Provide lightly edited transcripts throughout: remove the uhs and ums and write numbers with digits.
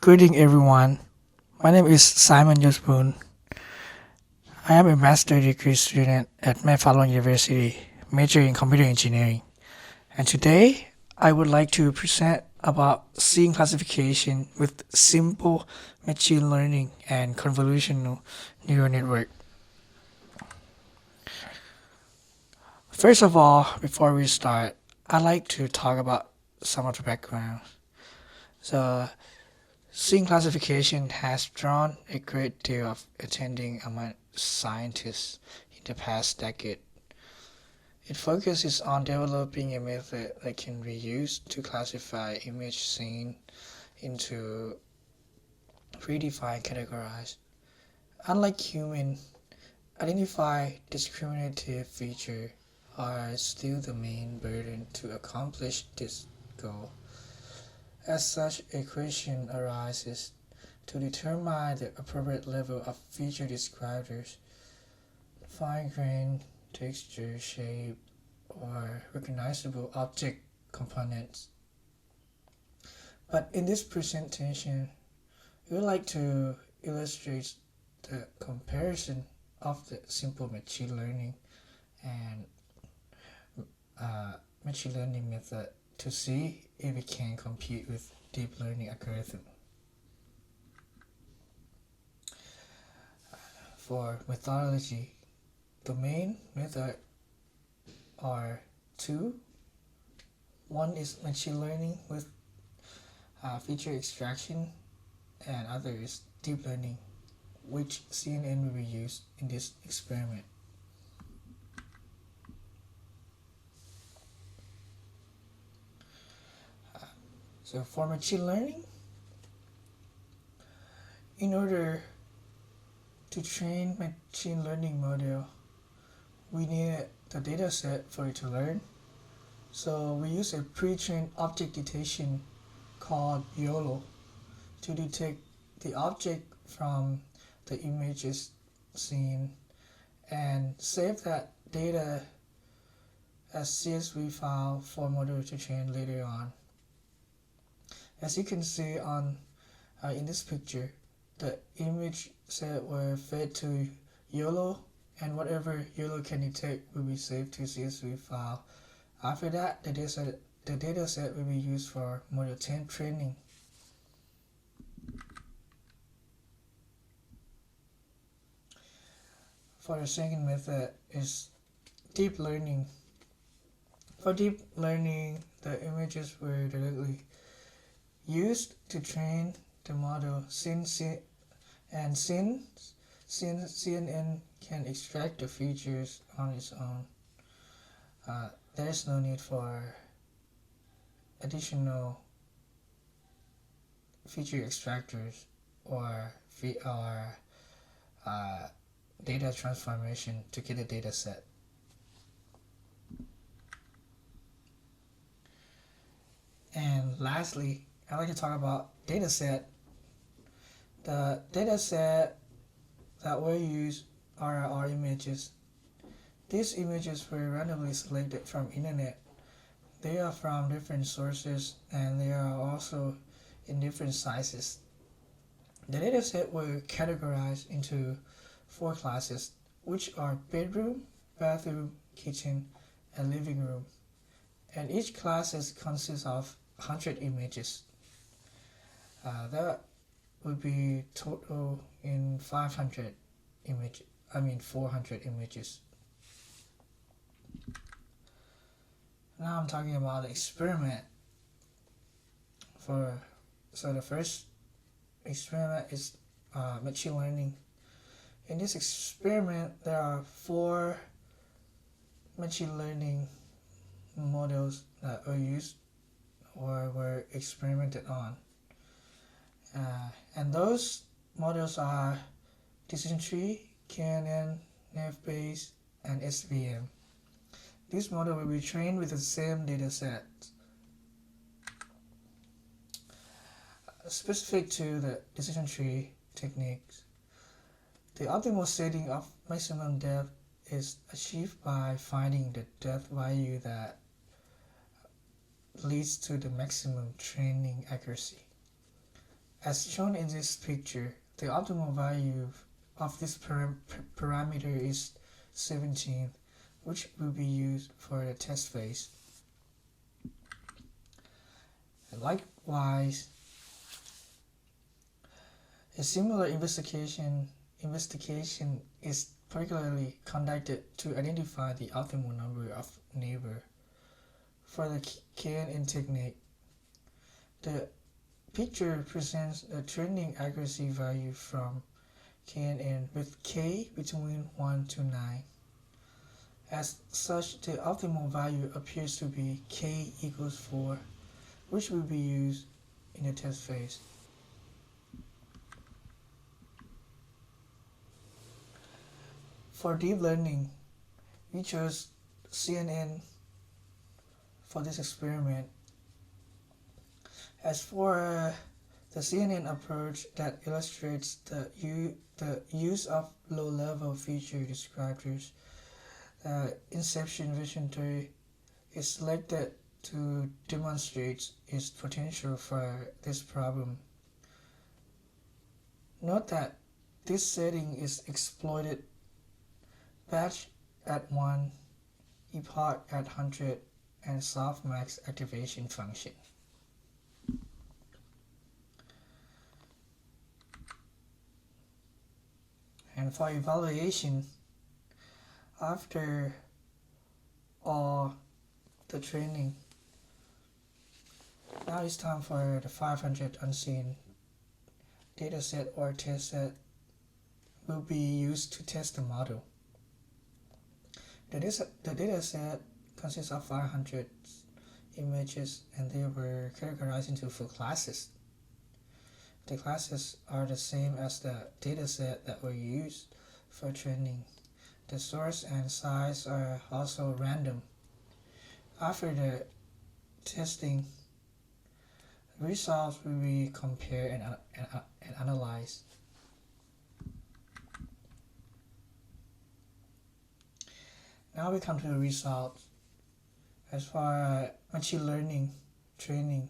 Greeting everyone. My name is Simon Yuspoon. I am a master degree student at Mayflower University, majoring in computer engineering. And today I would like to present about seeing classification with simple machine learning and convolutional neural network. First of all, before we start, I'd like to talk about some of the background. So Seeing classification has drawn a great deal of attention among scientists in the past decade. It focuses on developing a method that can be used to classify image seen into predefined categories. Unlike human, identify discriminative features are still the main burden to accomplish this goal. As such, a question arises to determine the appropriate level of feature descriptors, fine-grained texture, shape, or recognizable object components. But in this presentation, we would like to illustrate the comparison of the simple machine learning and machine learning method to see if it can compete with deep learning algorithm. For methodology, the main method are two. One is machine learning with feature extraction, and other is deep learning, which CNN will be used in this experiment. So for machine learning, in order to train machine learning model, we need the data set for it to learn. So we use a pre-trained object detection called YOLO to detect the object from the images seen and save that data as CSV file for model to train later on. As you can see in this picture, the image set were fed to YOLO, and whatever YOLO can detect will be saved to CSV file. After that, the data set will be used for model 10 training. For the second method is deep learning. For deep learning, the images were directly used to train the model since CNN can extract the features on its own. There is no need for additional feature extractors or data transformation to get a data set. And lastly, I'd like to talk about data set. The data set that we use are our images. These images were randomly selected from internet. They are from different sources and they are also in different sizes. The data set were categorized into 4 classes, which are bedroom, bathroom, kitchen, and living room. And each class consists of 100 images. That would be total in 400 images. Now I'm talking about the experiment. So the first experiment is machine learning. In this experiment, there are 4 machine learning models that are used or were experimented on. And those models are decision tree, KNN, NF-Bayes, and SVM. This model will be trained with the same data set. Specific to the decision tree techniques, the optimal setting of maximum depth is achieved by finding the depth value that leads to the maximum training accuracy. As shown in this picture, the optimal value of this parameter is 17, which will be used for the test phase. And likewise, a similar investigation is particularly conducted to identify the optimal number of neighbors. For the KNN technique, the picture presents a trending accuracy value from KNN with K between 1 to 9. As such, the optimal value appears to be K equals 4, which will be used in the test phase. For deep learning, we chose CNN for this experiment. As for the CNN approach that illustrates the use of low-level feature descriptors, the inception vision tree is selected to demonstrate its potential for this problem. Note that this setting is exploited batch at 1, epoch at 100, and softmax activation function. And for evaluation, after all the training, now it's time for the 500 unseen dataset or test set will be used to test the model. The dataset consists of 500 images, and they were categorized into 4 classes. The classes are the same as the dataset that were used for training. The source and size are also random. After the testing, results will be compared and analyzed. Now we come to the results. As for machine learning training,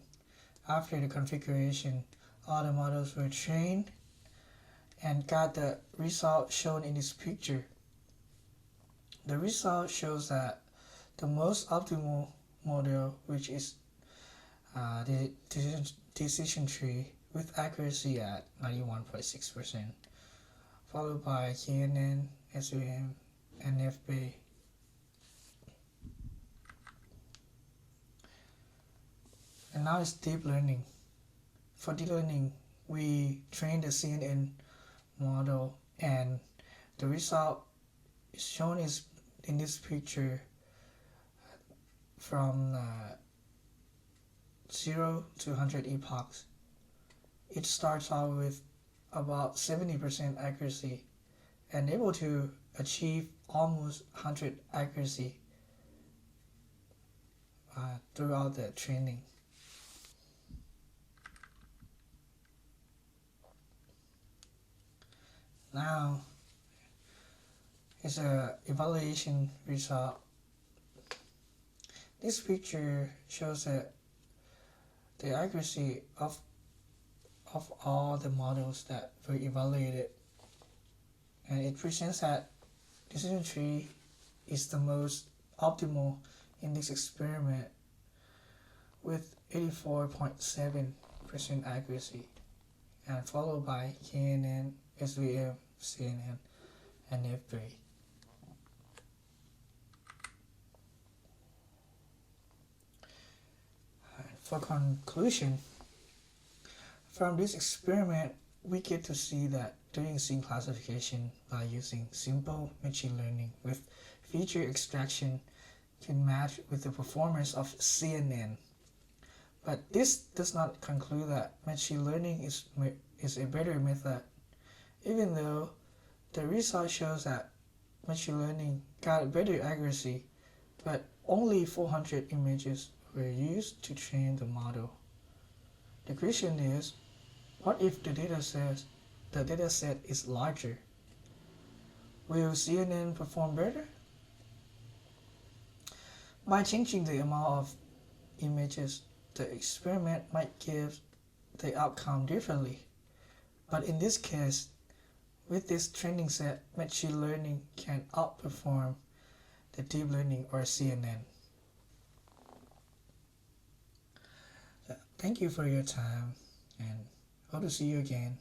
after the configuration, all the models were trained and got the result shown in this picture. The result shows that the most optimal model, which is the decision tree with accuracy at 91.6%, followed by KNN, SVM, and FB. And now it's deep learning. For deep learning, we trained the CNN model, and the result is shown in this picture from 0 to 100 epochs. It starts out with about 70% accuracy and able to achieve almost 100 accuracy throughout the training. Now is an evaluation result. This picture shows that the accuracy of all the models that were evaluated, and it presents that decision tree is the most optimal in this experiment with 84.7% accuracy, and followed by KNN, SVM, CNN, and FB. For conclusion, from this experiment, we get to see that doing scene classification by using simple machine learning with feature extraction can match with the performance of CNN. But this does not conclude that machine learning is a better method, even though the result shows that machine learning got better accuracy, but only 400 images were used to train the model. The question is, what if the dataset is larger? Will CNN perform better? By changing the amount of images, the experiment might give the outcome differently. But in this case, with this training set, machine learning can outperform the deep learning or CNN. So thank you for your time and hope to see you again.